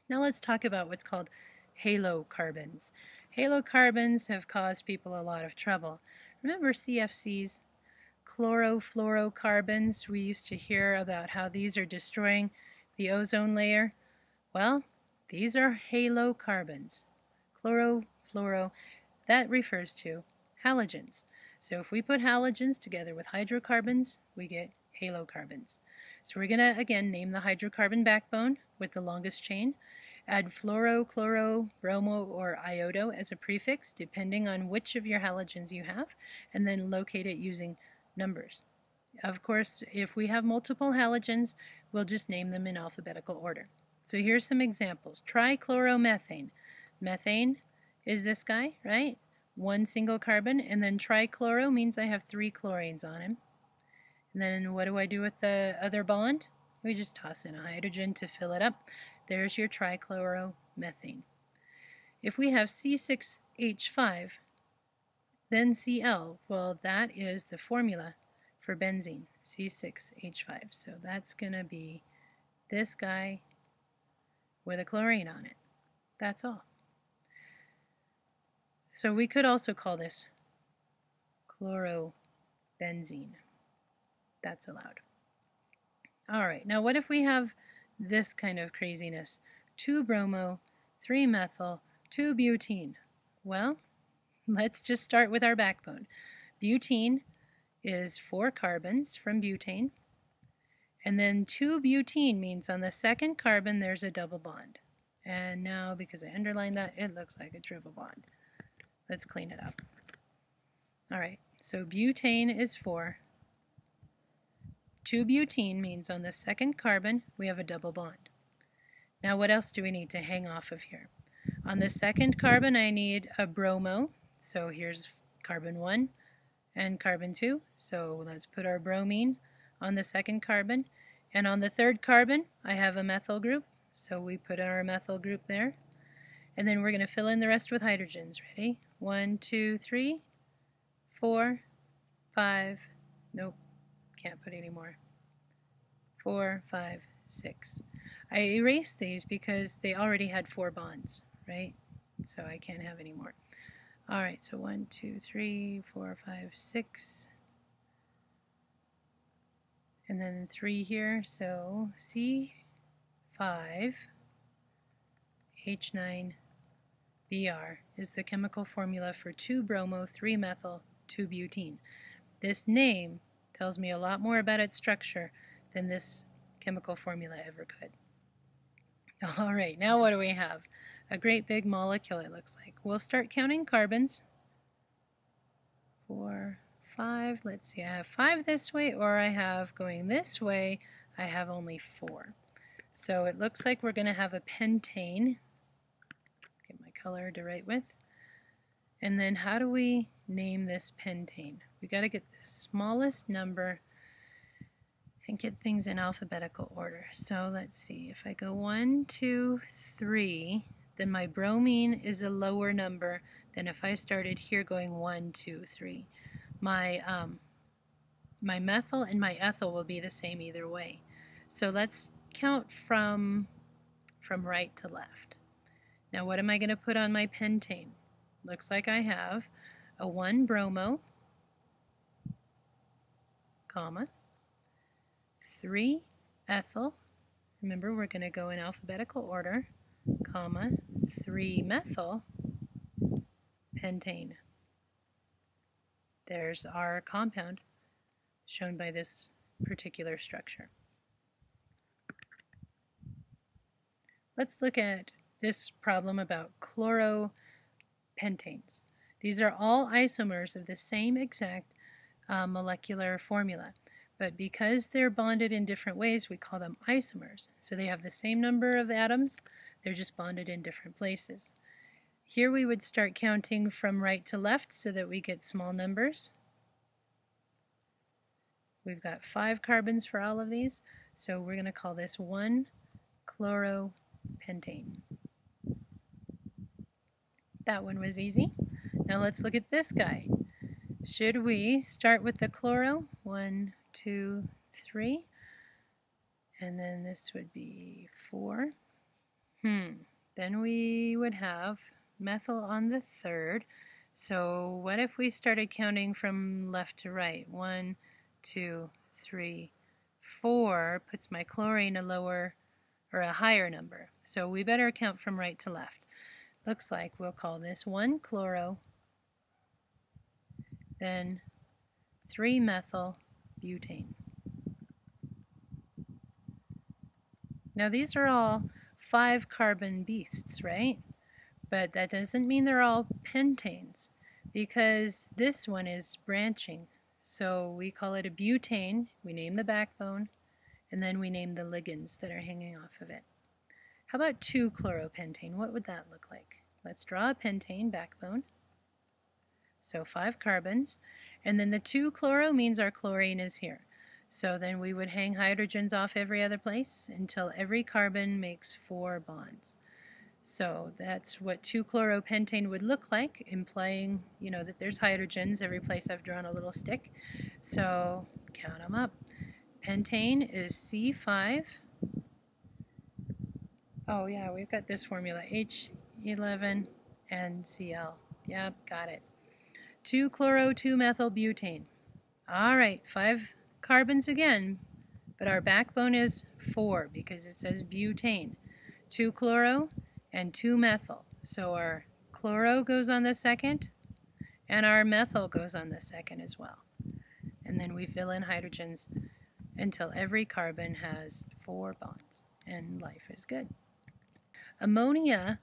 Now let's talk about what's called halocarbons. Halocarbons have caused people a lot of trouble. Remember CFCs, chlorofluorocarbons? We used to hear about how these are destroying the ozone layer. Well, these are halocarbons. Chlorofluoro, that refers to halogens. So if we put halogens together with hydrocarbons, we get halocarbons. So we're going to, again, name the hydrocarbon backbone with the longest chain, add fluoro, chloro, bromo, or iodo as a prefix, depending on which of your halogens you have, and then locate it using numbers. Of course, if we have multiple halogens, we'll just name them in alphabetical order. So here's some examples. Trichloromethane. Methane is this guy, right? One single carbon, and then trichloro means I have 3 chlorines on him. And then what do I do with the other bond? We just toss in a hydrogen to fill it up. There's your trichloromethane. If we have C6H5, then Cl, well, that is the formula for benzene, C6H5. So that's going to be this guy with a chlorine on it. That's all. So we could also call this chlorobenzene. That's allowed. All right, now what if we have this kind of craziness? 2-bromo, 3-methyl, 2-butene. Well, let's just start with our backbone. Butene is 4 carbons from butane, and then 2-butene means on the second carbon there's a double bond. And now, because I underlined that, it looks like a triple bond. Let's clean it up. All right, so butane is 4. 2-butene means on the second carbon we have a double bond. Now what else do we need to hang off of here? On the second carbon I need a bromo, so here's carbon 1 and carbon 2, so let's put our bromine on the second carbon. And on the third carbon I have a methyl group, so we put our methyl group there. And then we're going to fill in the rest with hydrogens. Ready? 1, 2, 3, 4, 5, nope, can't put any more. 4, 5, 6. I erased these because they already had 4 bonds, right? So I can't have any more. All right, so 1, 2, 3, 4, 5, 6. And then 3 here, so C5H9Br is the chemical formula for 2-bromo, 3-methyl, 2-butene. This name tells me a lot more about its structure than this chemical formula ever could. All right, now what do we have? A great big molecule, it looks like. We'll start counting carbons. 4, 5, let's see, I have 5 this way, or I have going this way, I have only 4. So it looks like we're going to have a pentane. Get my color to write with. And then how do we name this pentane? We got to get the smallest number and get things in alphabetical order. So let's see, if I go 1, 2, 3, then my bromine is a lower number than if I started here going 1, 2, 3. My methyl and my ethyl will be the same either way. So let's count from right to left. Now what am I going to put on my pentane? Looks like I have a 1-bromo, comma, 3-ethyl, remember we're going to go in alphabetical order, comma, 3-methyl, pentane. There's our compound shown by this particular structure. Let's look at this problem about chloropentenes. These are all isomers of the same exact molecular formula. But because they're bonded in different ways, we call them isomers. So they have the same number of atoms, they're just bonded in different places. Here we would start counting from right to left so that we get small numbers. We've got 5 carbons for all of these, so we're going to call this 1-chloropentane. That one was easy. Now let's look at this guy. Should we start with the chloro? 1, 2, 3, and then this would be 4, Then we would have methyl on the third. So what if we started counting from left to right? 1, 2, 3, 4 puts my chlorine a lower or a higher number. So we better count from right to left. Looks like we'll call this 1-chloro, then 3-methyl butane. Now these are all 5-carbon beasts, right? But that doesn't mean they're all pentanes, because this one is branching. So we call it a butane, we name the backbone, and then we name the ligands that are hanging off of it. How about 2-chloropentane? What would that look like? Let's draw a pentane backbone. So 5 carbons, and then the 2-chloro means our chlorine is here. So then we would hang hydrogens off every other place until every carbon makes 4 bonds. So that's what 2-chloropentane would look like, implying, that there's hydrogens every place I've drawn a little stick. So count them up. Pentane is C5. Oh yeah, we've got this formula, H11 and Cl. Yep, got it. 2-chloro, 2-methyl butane. All right, 5 carbons again, but our backbone is 4 because it says butane. 2-chloro and 2-methyl. So our chloro goes on the second, and our methyl goes on the second as well. And then we fill in hydrogens until every carbon has 4 bonds, and life is good. Ammonia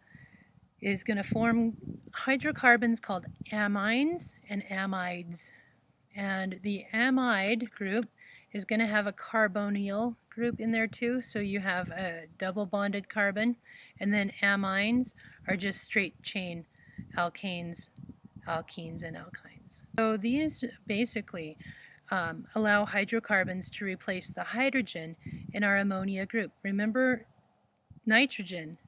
is going to form hydrocarbons called amines and amides. And the amide group is going to have a carbonyl group in there too, so you have a double bonded carbon, and then amines are just straight chain alkanes, alkenes, and alkynes. So these basically allow hydrocarbons to replace the hydrogen in our ammonia group. Remember, nitrogen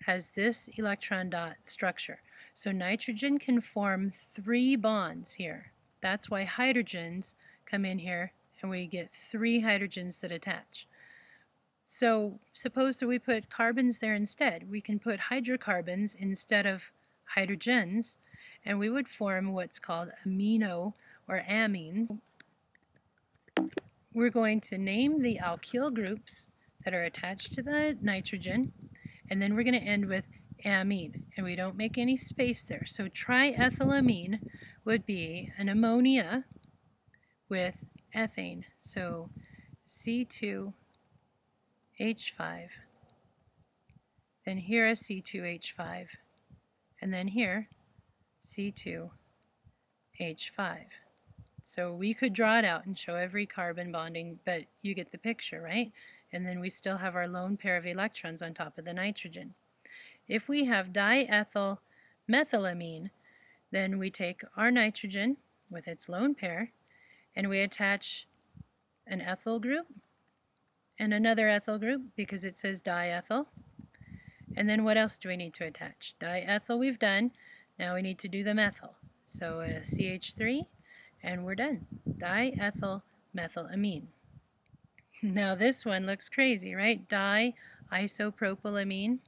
has this electron dot structure. So nitrogen can form 3 bonds here. That's why hydrogens come in here and we get 3 hydrogens that attach. So suppose that we put carbons there instead. We can put hydrocarbons instead of hydrogens, and we would form what's called amino or amines. We're going to name the alkyl groups that are attached to the nitrogen, and then we're going to end with amine, and we don't make any space there. So triethylamine would be an ammonia with ethane. So C2H5, then here a C2H5, and then here C2H5. So we could draw it out and show every carbon bonding, but you get the picture, right? And then we still have our lone pair of electrons on top of the nitrogen. If we have diethyl methylamine, then we take our nitrogen with its lone pair and we attach an ethyl group and another ethyl group because it says diethyl. And then what else do we need to attach? Diethyl we've done. Now we need to do the methyl. So a CH3 and we're done. Diethyl methylamine. Now this one looks crazy, right? Di-isopropylamine.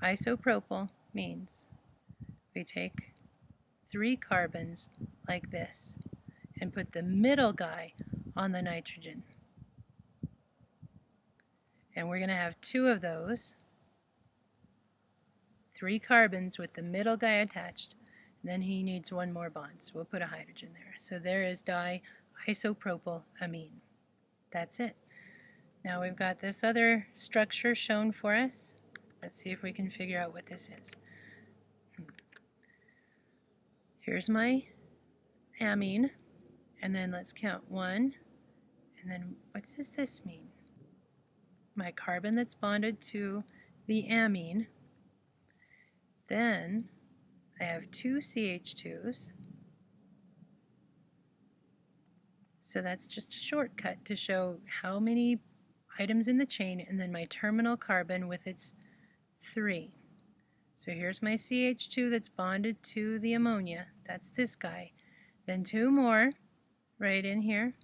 Isopropyl means we take 3 carbons like this and put the middle guy on the nitrogen. And we're going to have 2 of those, 3 carbons with the middle guy attached. Then he needs 1 more bond, so we'll put a hydrogen there. So there is di-isopropylamine. That's it. Now we've got this other structure shown for us. Let's see if we can figure out what this is. Here's my amine, and then let's count 1, and then what does this mean? My carbon that's bonded to the amine. Then I have 2 CH2s. So that's just a shortcut to show how many items in the chain, and then my terminal carbon with its 3. So here's my CH2 that's bonded to the ammonia. That's this guy. Then 2 more right in here.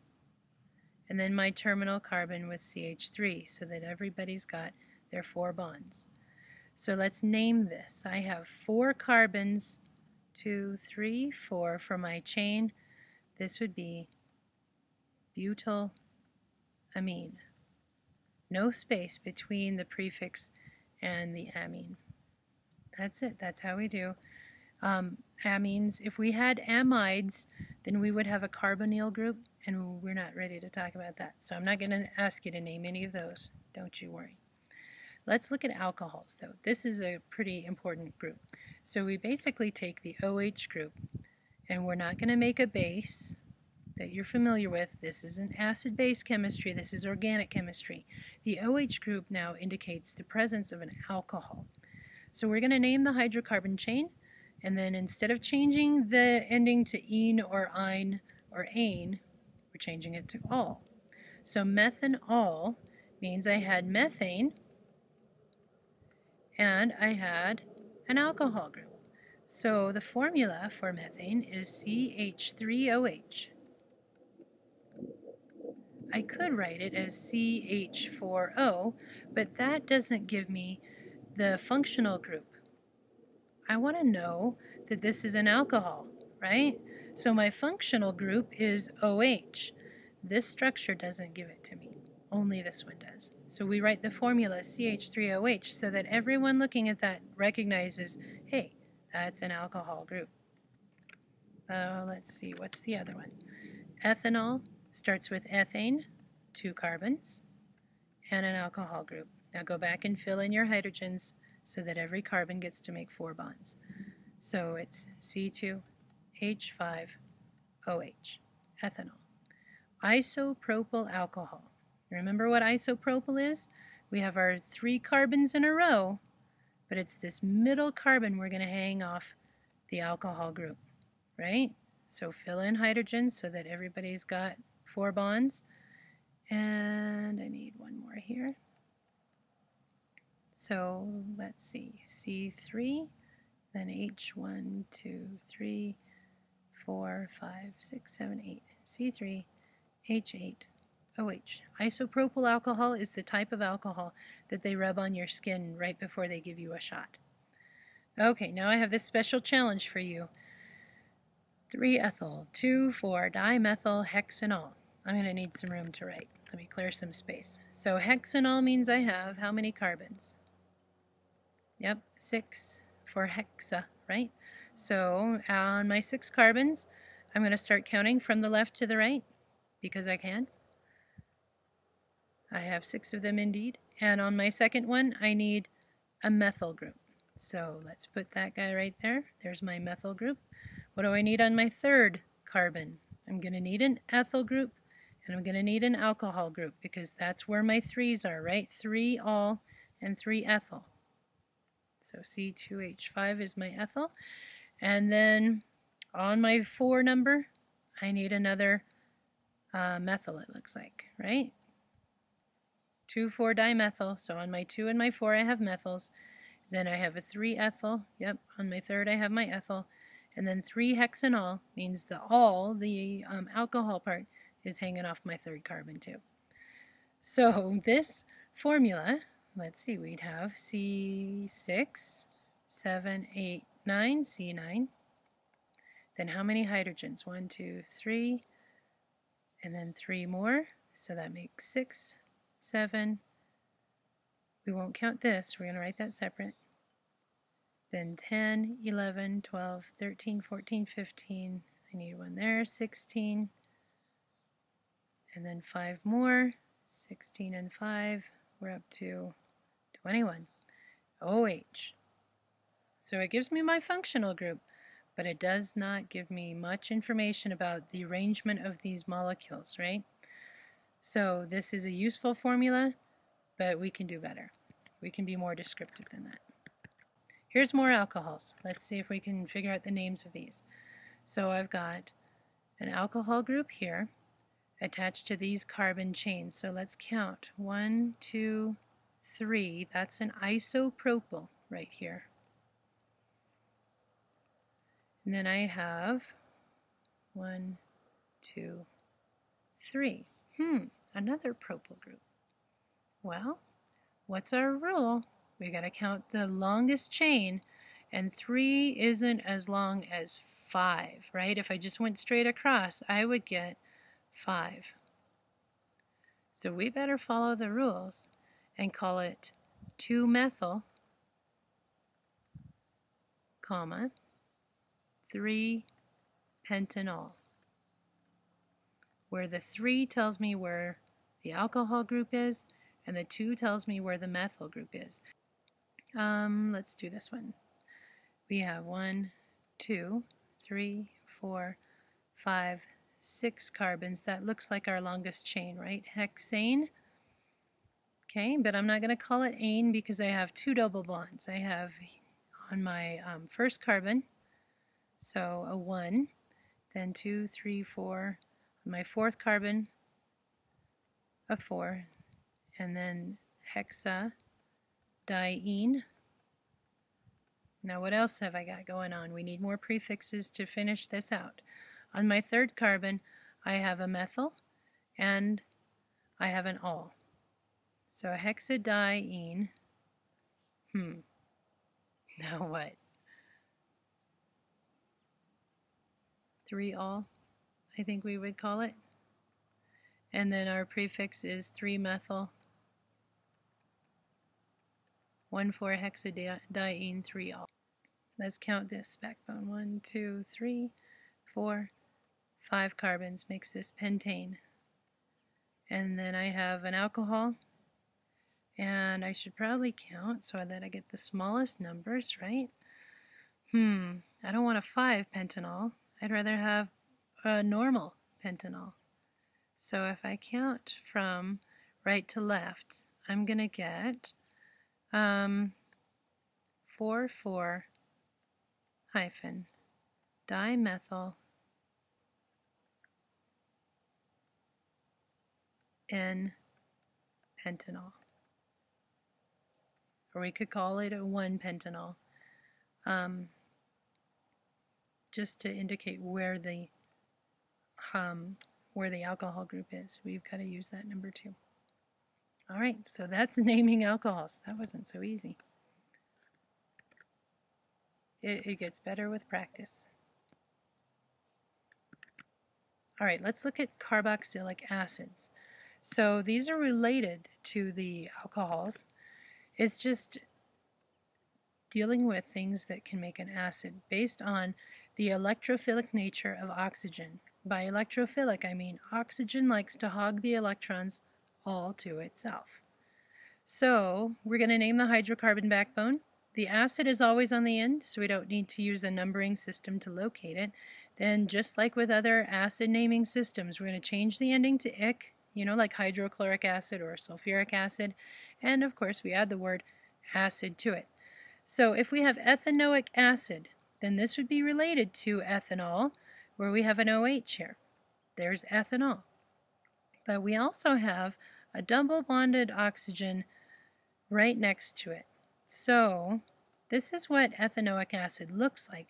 And then my terminal carbon with CH3, so that everybody's got They're 4 bonds. So let's name this. I have 4 carbons, 2, 3, 4 for my chain. This would be butylamine. No space between the prefix and the amine. That's it. That's how we do. Amines, if we had amides, then we would have a carbonyl group, and we're not ready to talk about that. So I'm not going to ask you to name any of those. Don't you worry. Let's look at alcohols, though. This is a pretty important group. So we basically take the OH group, and we're not going to make a base that you're familiar with. This isn't acid-base chemistry. This is organic chemistry. The OH group now indicates the presence of an alcohol. So we're going to name the hydrocarbon chain, and then instead of changing the ending to -ine or -ine or -ane, we're changing it to -ol. So methanol means I had methane and I had an alcohol group. So the formula for methane is CH3OH. I could write it as CH4O, but that doesn't give me the functional group. I want to know that this is an alcohol, right? So my functional group is OH. This structure doesn't give it to me. Only this one does. So we write the formula CH3OH so that everyone looking at that recognizes, hey, that's an alcohol group. Let's see, what's the other one? Ethanol starts with ethane, 2 carbons, and an alcohol group. Now go back and fill in your hydrogens so that every carbon gets to make 4 bonds. So it's C2H5OH, ethanol. Isopropyl alcohol. Remember what isopropyl is? We have our 3 carbons in a row, but it's this middle carbon we're going to hang off the alcohol group, right? So fill in hydrogens so that everybody's got 4 bonds. And I need one more here. So let's see, C3, then H1, 2, 3, 4, 5, 6, 7, 8. C3, H8, OH. Isopropyl alcohol is the type of alcohol that they rub on your skin right before they give you a shot. Okay, now I have this special challenge for you. 3-ethyl, 2,4-dimethyl-hexanol. I'm going to need some room to write. Let me clear some space. So hexanol means I have how many carbons? Yep, 6 for hexa, right? So on my 6 carbons, I'm going to start counting from the left to the right, because I can. I have 6 of them indeed. And on my second one, I need a methyl group. So let's put that guy right there. There's my methyl group. What do I need on my third carbon? I'm going to need an ethyl group, and I'm going to need an alcohol group, because that's where my 3's are, right? 3-ol and 3-ethyl. So C2H5 is my ethyl. And then on my 4 number, I need another methyl, it looks like, right? 2,4-dimethyl. So on my 2 and my 4, I have methyls. Then I have a 3-ethyl. Yep, on my third, I have my ethyl. And then 3-hexanol means the alcohol part, is hanging off my third carbon too. So this formula, let's see, we'd have C6, 7, 8, 9, C9. Then how many hydrogens? 1, 2, 3, and then 3 more. So that makes 6, 7. We won't count this. We're going to write that separate. Then 10, 11, 12, 13, 14, 15. I need one there. 16. And then 5 more. 16 and 5. We're up to 21. OH. So it gives me my functional group, but it does not give me much information about the arrangement of these molecules, right? So this is a useful formula, but we can do better. We can be more descriptive than that. Here's more alcohols. Let's see if we can figure out the names of these. So I've got an alcohol group here attached to these carbon chains. So let's count. 1, 2, 3. That's an isopropyl right here. And then I have 1, 2, 3. Another propyl group. Well, what's our rule? We got to count the longest chain, and 3 isn't as long as 5, right? If I just went straight across, I would get 5. So we better follow the rules and call it 2-methyl, 3-pentanol, where the 3 tells me where the alcohol group is, and the 2 tells me where the methyl group is. Let's do this one. We have 1, 2, 3, 4, 5, 6 carbons. That looks like our longest chain, right? Hexane. Okay, but I'm not going to call it ane because I have 2 double bonds. I have on my first carbon, so a 1, then 2, 3, 4. On my fourth carbon, a 4, and then hexadiene. Now what else have I got going on? We need more prefixes to finish this out. On my third carbon, I have a methyl and I have an ol. So hexadiene. Now what? 3-ol, I think we would call it. And then our prefix is 3-methyl, 1,4-hexadiene, 3-ol. Let's count this backbone. 1, 2, 3, 4, 5 carbons makes this pentane. And then I have an alcohol, and I should probably count so that I get the smallest numbers, right? I don't want a 5-pentanol. I'd rather have a normal pentanol. So if I count from right to left, I'm going to get 4,4 hyphen dimethyl N-pentanol. Or we could call it a 1-pentanol, just to indicate where the alcohol group is. We've got to use that number 2. All right, so that's naming alcohols. That wasn't so easy. It gets better with practice. All right, let's look at carboxylic acids. So these are related to the alcohols. It's just dealing with things that can make an acid based on the electrophilic nature of oxygen. By electrophilic, I mean oxygen likes to hog the electrons all to itself. So we're going to name the hydrocarbon backbone. The acid is always on the end, so we don't need to use a numbering system to locate it. Then just like with other acid naming systems, we're going to change the ending to ic, like hydrochloric acid or sulfuric acid. And of course we add the word acid to it. So if we have ethanoic acid, then this would be related to ethanol, where we have an OH here. There's ethanol. But we also have a double bonded oxygen right next to it. So this is what ethanoic acid looks like.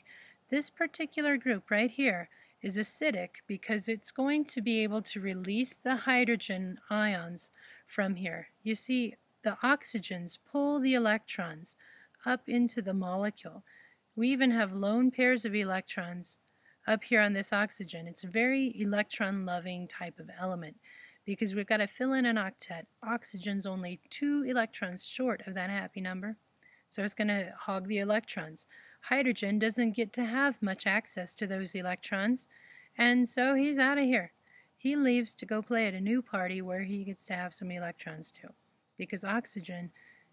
This particular group right here is acidic because it's going to be able to release the hydrogen ions from here. You see, the oxygens pull the electrons up into the molecule. We even have lone pairs of electrons up here on this oxygen. It's a very electron-loving type of element because we've got to fill in an octet. Oxygen's only 2 electrons short of that happy number, so it's going to hog the electrons. Hydrogen doesn't get to have much access to those electrons, and so he's out of here. He leaves to go play at a new party where he gets to have some electrons too, because oxygen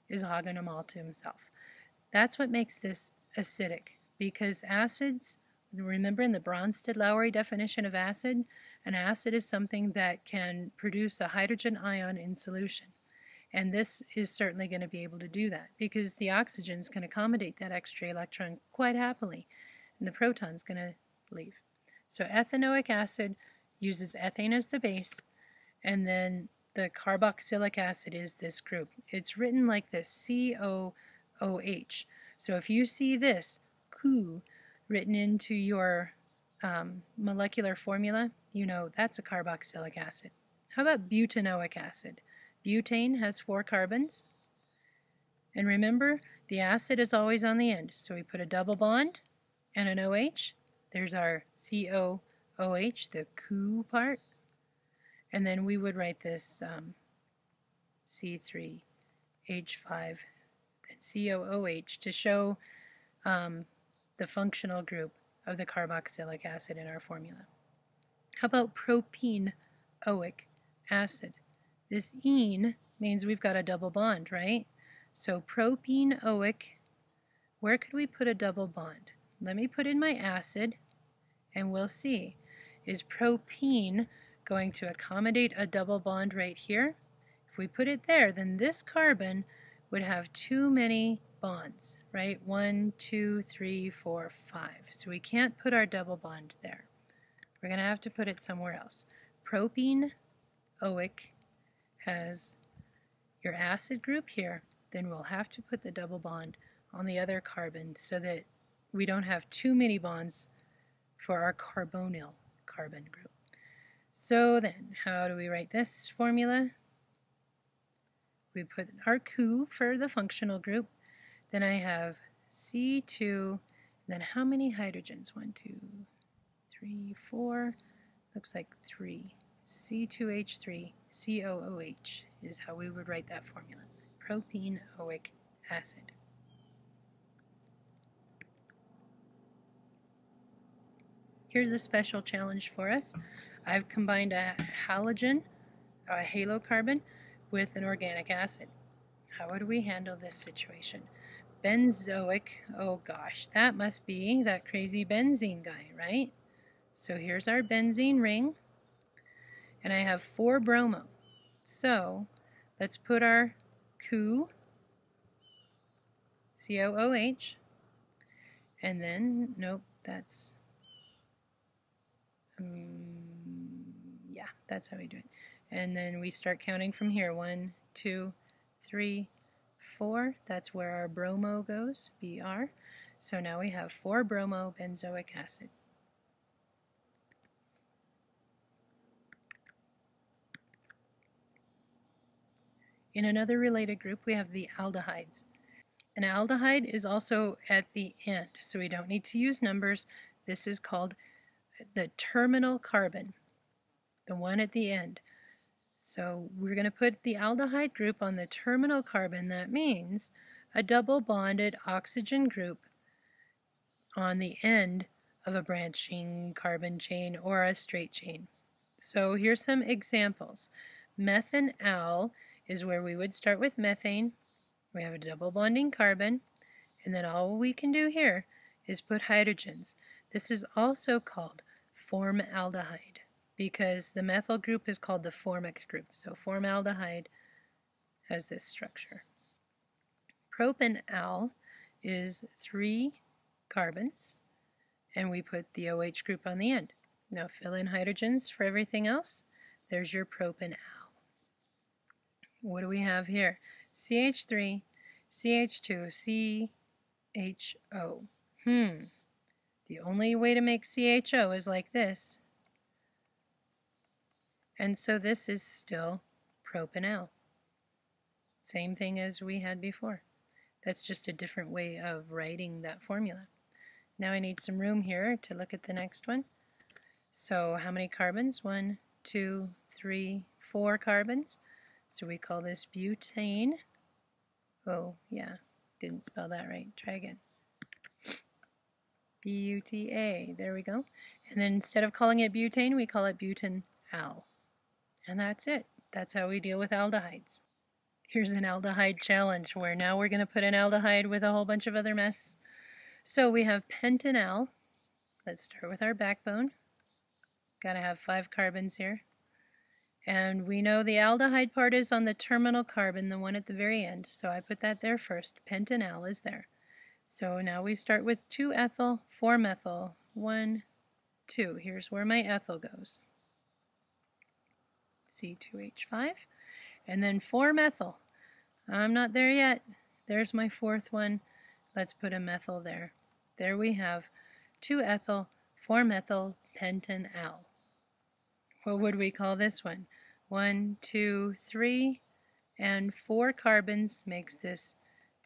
is hogging them all to himself. That's what makes this acidic, because acids, remember in the Bronsted-Lowry definition of acid, an acid is something that can produce a hydrogen ion in solution. And this is certainly going to be able to do that because the oxygens can accommodate that extra electron quite happily, and the proton's going to leave. So ethanoic acid uses ethane as the base, and then the carboxylic acid is this group. It's written like this, COOH. So if you see this, Cu, written into your molecular formula, you know that's a carboxylic acid. How about butanoic acid? Butane has 4 carbons, And remember, the acid is always on the end. So we put a double bond and an OH. There's our COOH, the COO part. And then we would write this C3H5 and COOH to show the functional group of the carboxylic acid in our formula. How about propenoic acid? This ene means we've got a double bond, right? So propenoic, where could we put a double bond? Let me put in my acid and we'll see. Is propene going to accommodate a double bond right here? If we put it there, then this carbon would have too many bonds, right? 1, 2, 3, 4, 5. So we can't put our double bond there. We're going to have to put it somewhere else. Propenoic has your acid group here, then we'll have to put the double bond on the other carbon so that we don't have too many bonds for our carbonyl carbon group. So then, how do we write this formula? We put our COO for the functional group. Then I have C2, then how many hydrogens? 1, 2, 3, 4, looks like 3. C2H3, COOH is how we would write that formula. Propenoic acid. Here's a special challenge for us. I've combined a halogen, a halocarbon, with an organic acid. How would we handle this situation? Benzoic, oh gosh, that must be that crazy benzene guy, right? So here's our benzene ring, and I have 4 bromo. So let's put our COO, COOH, and then, nope, that's, yeah, that's how we do it. And then we start counting from here. 1, 2, 3, 4. That's where our bromo goes, Br. So now we have 4 bromo benzoic acid. In another related group, we have the aldehydes. An aldehyde is also at the end, so we don't need to use numbers. This is called the terminal carbon, the one at the end. So we're going to put the aldehyde group on the terminal carbon. That means a double bonded oxygen group on the end of a branching carbon chain or a straight chain. So here's some examples. Methanal is where we would start with methane. We have a double bonding carbon, and then all we can do here is put hydrogens. This is also called formaldehyde because the methyl group is called the formic group. So formaldehyde has this structure. Propanal is 3 carbons, and we put the OH group on the end. Now fill in hydrogens for everything else. There's your propanal. What do we have here? CH3, CH2, CHO. The only way to make CHO is like this. And so this is still propanal. Same thing as we had before. That's just a different way of writing that formula. Now I need some room here to look at the next one. So how many carbons? 1, 2, 3, 4 carbons. So we call this butane. Oh, yeah, didn't spell that right. Try again. B-U-T-A, there we go. And then instead of calling it butane, we call it butanol. And that's it. That's how we deal with aldehydes. Here's an aldehyde challenge where now we're going to put an aldehyde with a whole bunch of other mess. So we have pentanal. Let's start with our backbone. Got to have 5 carbons here. And we know the aldehyde part is on the terminal carbon, the one at the very end. So I put that there first. Pentanal is there. So now we start with 2-ethyl, 4-methyl, 1, 2. Here's where my ethyl goes. C2H5. And then 4-methyl. I'm not there yet. There's my 4th one. Let's put a methyl there. There we have 2-ethyl, 4-methyl pentanal. What would we call this one? 1, 2, 3, and 4 carbons makes this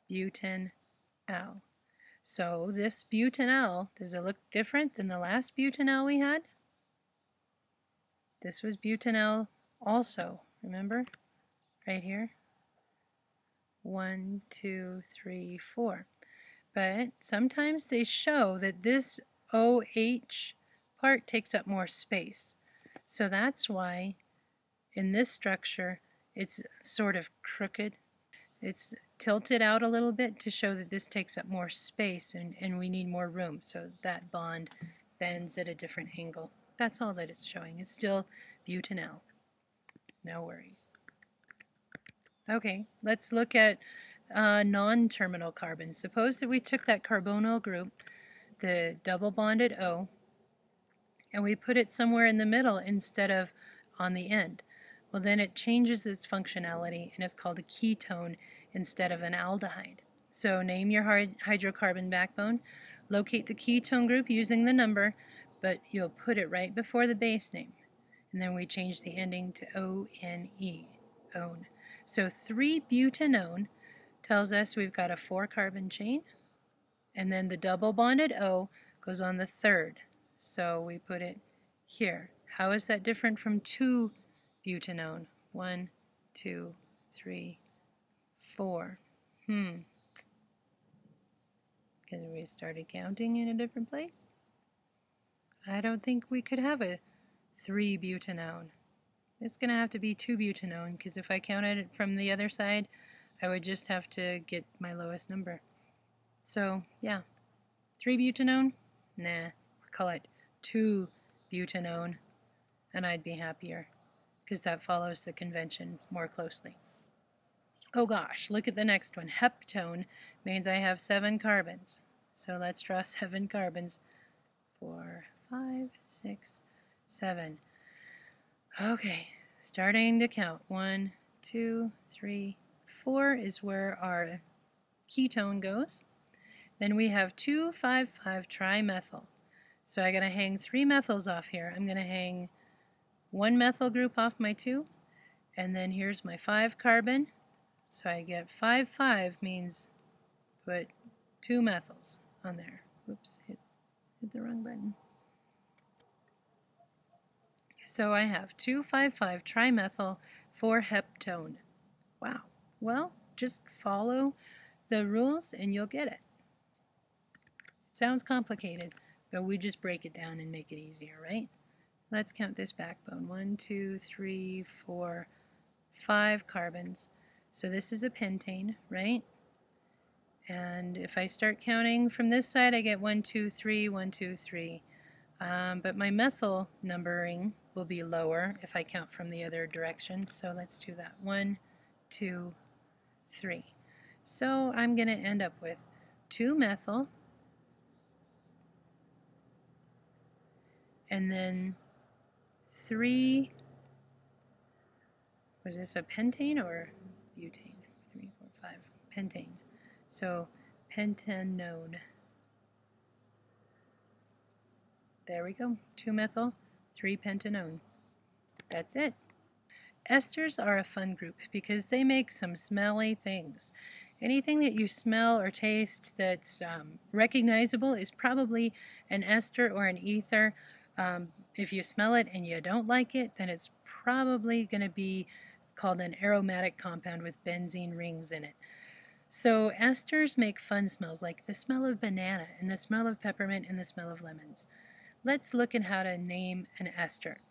butanol. So this butanol, does it look different than the last butanol we had? This was butanol also, remember? Right here. 1, 2, 3, 4. But sometimes they show that this OH part takes up more space. So that's why in this structure it's sort of crooked. It's tilted out a little bit to show that this takes up more space and we need more room. So that bond bends at a different angle. That's all that it's showing. It's still butanol. No worries. Okay, let's look at non-terminal carbons. Suppose that we took that carbonyl group, the double bonded O, and we put it somewhere in the middle instead of on the end. Well, then it changes its functionality and it's called a ketone instead of an aldehyde. So name your hydrocarbon backbone, locate the ketone group using the number, but you'll put it right before the base name. And then we change the ending to O-N-E, one. So 3-butanone tells us we've got a 4-carbon chain, and then the double bonded O goes on the third. So we put it here. How is that different from 2-butanone? 1, 2, 3, 4. Because we started counting in a different place? I don't think we could have a 3-butanone. It's going to have to be 2-butanone, because if I counted it from the other side, I would just have to get my lowest number. So, yeah. 3-butanone? Nah. Call it 2-butanone, and I'd be happier, because that follows the convention more closely. Oh gosh, look at the next one. Heptone means I have 7 carbons. So let's draw 7 carbons. 4, 5, 6, 7. Okay, starting to count. 1, 2, 3, 4 is where our ketone goes. Then we have 2,5,5 trimethyl. So I gotta hang 3 methyls off here. I'm gonna hang 1 methyl group off my 2, and then here's my 5 carbon. So I get 5,5 means put 2 methyls on there. Whoops, hit the wrong button. So I have 2,5,5 trimethyl 4-heptone. Wow. Well, just follow the rules and you'll get it. It sounds complicated, but we just break it down and make it easier, right? Let's count this backbone. 1, 2, 3, 4, 5 carbons. So this is a pentane, right? And if I start counting from this side, I get 1, 2, 3, 1, 2, 3. But my methyl numbering will be lower if I count from the other direction. So let's do that. 1, 2, 3. So I'm going to end up with 2 methyl, and then 3, was this a pentane or butane? 3, 4, 5, pentane. So pentanone. There we go. 2 methyl, 3 pentanone. That's it. Esters are a fun group because they make some smelly things. Anything that you smell or taste that's recognizable is probably an ester or an ether. If you smell it and you don't like it, then it's probably going to be called an aromatic compound with benzene rings in it. So esters make fun smells like the smell of banana and the smell of peppermint and the smell of lemons. Let's look at how to name an ester.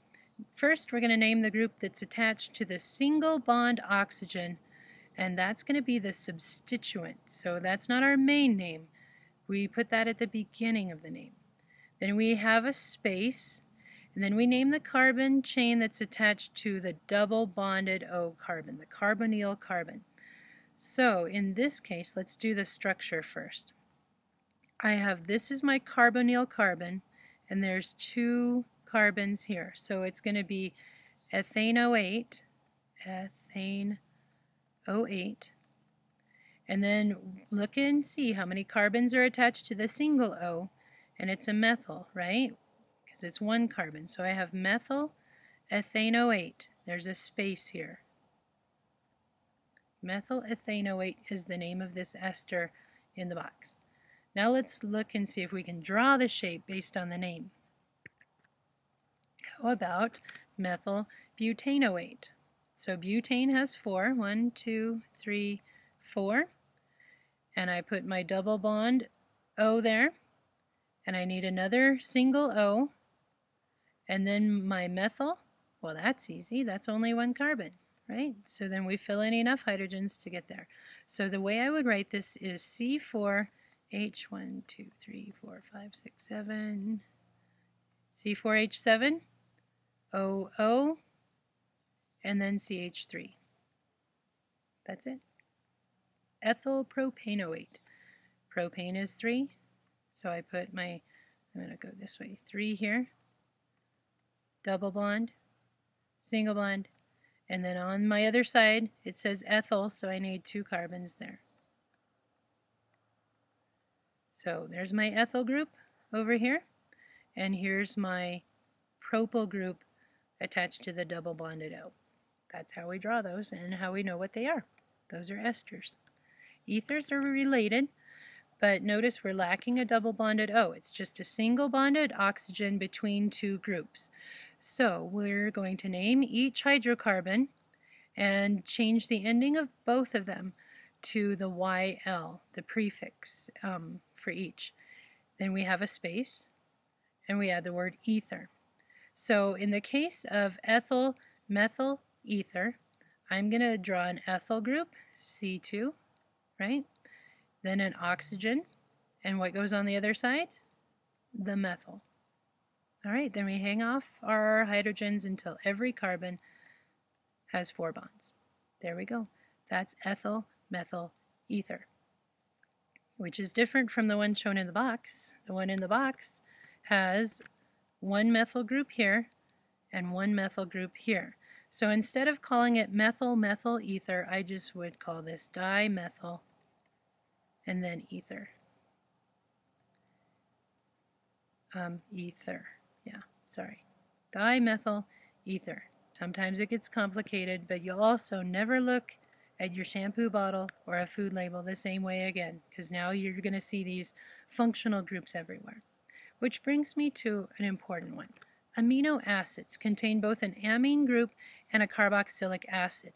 First, we're going to name the group that's attached to the single bond oxygen, and that's going to be the substituent. So that's not our main name. We put that at the beginning of the name. Then we have a space, and then we name the carbon chain that's attached to the double bonded O carbon, the carbonyl carbon. So in this case, let's do the structure first. I have, this is my carbonyl carbon, and there's 2 carbons here. So it's going to be ethane OH, and then look and see how many carbons are attached to the single O, and it's a methyl, right? Because it's 1 carbon. So I have methyl ethane OH. There's a space here. Methylethanoate is the name of this ester in the box. Now let's look and see if we can draw the shape based on the name. How about methylbutanoate? So butane has 4, 1, 2, 3, 4. And I put my double bond O there. And I need another single O. And then my methyl, well, that's easy. That's only 1 carbon, right? So then we fill in enough hydrogens to get there. So the way I would write this is C4H1, 2, 3, 4, 5, 6, 7. C4H7, OO, and then CH3. That's it. Ethyl propanoate. Propane is 3, so I put my, I'm going to go this way, 3 here, double bond, single bond, and then on my other side it says ethyl, so I need 2 carbons there. So there's my ethyl group over here, and here's my propyl group attached to the double bonded O. That's how we draw those and how we know what they are. Those are esters. Ethers are related, but notice we're lacking a double bonded O. It's just a single bonded oxygen between 2 groups. So we're going to name each hydrocarbon and change the ending of both of them to the YL, the prefix for each. Then we have a space, and we add the word ether. So in the case of ethyl methyl ether, I'm going to draw an ethyl group, C2, right? Then an oxygen, and what goes on the other side? The methyl. All right, then we hang off our hydrogens until every carbon has 4 bonds. There we go. That's ethyl methyl ether, which is different from the one shown in the box. The one in the box has 1 methyl group here and 1 methyl group here. So instead of calling it methyl methyl ether, I just would call this dimethyl and then ether. Dimethyl ether. Sometimes it gets complicated, but you'll also never look at your shampoo bottle or a food label the same way again, because now you're going to see these functional groups everywhere. Which brings me to an important one. Amino acids contain both an amine group and a carboxylic acid.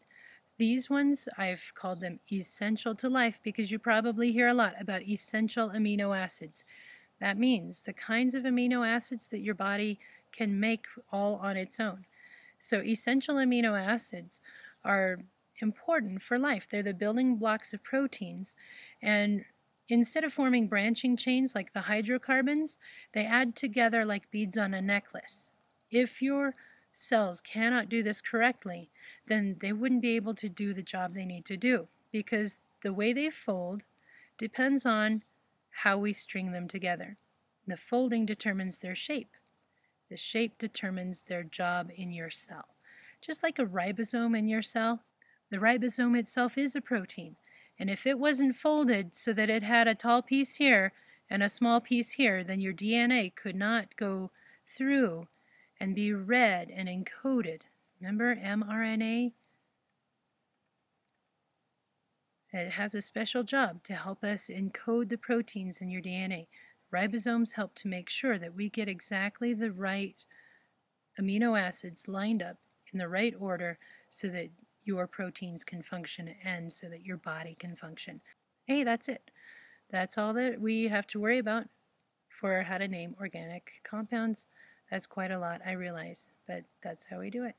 These ones, I've called them essential to life because you probably hear a lot about essential amino acids. That means the kinds of amino acids that your body can make all on its own. So essential amino acids are important for life. They're the building blocks of proteins, and instead of forming branching chains like the hydrocarbons, they add together like beads on a necklace. If your cells cannot do this correctly, then they wouldn't be able to do the job they need to do, because the way they fold depends on how we string them together. The folding determines their shape. The shape determines their job in your cell. Just like a ribosome in your cell, the ribosome itself is a protein. And if it wasn't folded so that it had a tall piece here and a small piece here, then your DNA could not go through and be read and encoded. Remember mRNA? It has a special job to help us encode the proteins in your DNA. Ribosomes help to make sure that we get exactly the right amino acids lined up in the right order so that your proteins can function and so that your body can function. Hey, that's it. That's all that we have to worry about for how to name organic compounds. That's quite a lot, I realize, but that's how we do it.